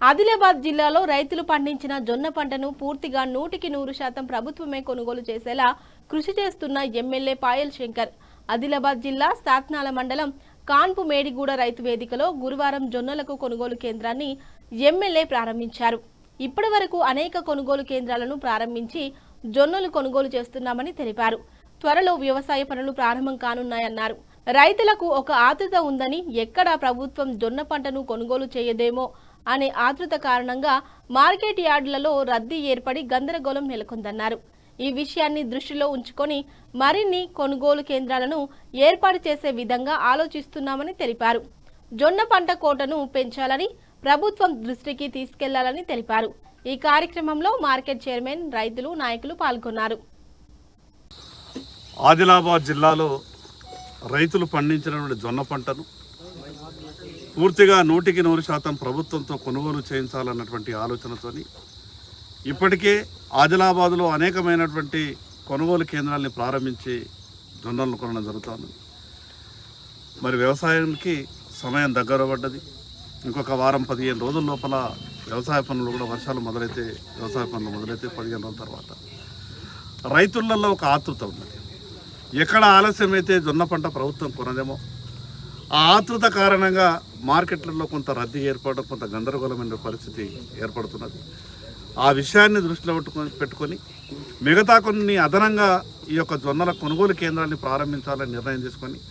ఆదిలాబాద్ జిల్లాలో రైతులు పండించిన జొన్న పంటను పూర్తిగా 100% ప్రభుత్వమే కొనుగోలు చేసేలా కృషి చేస్తున్న ఎమ్మెల్యే పాయల్ శంకర్ ఆదిలాబాద్ జిల్లా సాత్నాల మండలం కాన్పు మేడిగూడ రైతు వేదికలో గురువారం జొన్నలకు కొనుగోలు కేంద్రాన్ని ఎమ్మెల్యే ప్రారంభించారు. ఇప్పటివరకు అనేక కొనుగోలు కేంద్రాలను ప్రారంభించి జొన్నలు కొనుగోలు చేస్తున్నామని తెలిపారు. త్వరలో వ్యవసాయ పనులు ప్రారంభం కానున్నాయన్నారు. రైతులకు ఒక ఆతృత ఉందని, ఎక్కడా ప్రభుత్వం జొన్న పంటను కొనుగోలు చేయదేమో అనే ఆతృత కారణంగా మార్కెట్ యార్డులలో రద్దీ ఏర్పడి గందరగోళం నెలకొందన్నారు. ఈ విషయాన్ని దృష్టిలో ఉంచుకొని మరిన్ని కొనుగోలు కేంద్రాలను ఏర్పాటు చేసే విధంగా ఆలోచిస్తున్నామని తెలిపారు. జొన్న పంట కోటను పెంచాలని ప్రభుత్వం దృష్టికి తీసుకెళ్లాలని తెలిపారు. ఈ కార్యక్రమంలో మార్కెట్ చైర్మన్, రైతులు, నాయకులు పాల్గొన్నారు. ఆదిలాబాద్ జిల్లాలో రైతులు పండించినటువంటి జొన్న పంటను పూర్తిగా 100% ప్రభుత్వంతో కొనుగోలు చేయించాలన్నటువంటి ఆలోచనతోని ఇప్పటికే ఆదిలాబాద్లో అనేకమైనటువంటి కొనుగోలు కేంద్రాలని ప్రారంభించి జొన్నలను కొనడం జరుగుతుంది. మరి వ్యవసాయానికి సమయం దగ్గర పడ్డది. ఇంకొక వారం 15 రోజుల లోపల వ్యవసాయ పనులు కూడా వర్షాలు మొదలైతే వ్యవసాయ పనులు మొదలైతే 15 రోజుల తర్వాత రైతులలో ఒక ఆతృత ఉన్నది. ఎక్కడ ఆలస్యమైతే జొన్న పంట ప్రభుత్వం కొనదేమో ఆ ఆతృత కారణంగా మార్కెట్లలో కొంత రద్దీ ఏర్పడడం, కొంత గందరగోళమైన పరిస్థితి ఏర్పడుతున్నది. ఆ విషయాన్ని దృష్టిలో పెట్టుకొని మిగతా కొన్ని అదనంగా ఈ యొక్క జొన్నల కొనుగోలు కేంద్రాన్ని ప్రారంభించాలని నిర్ణయం తీసుకొని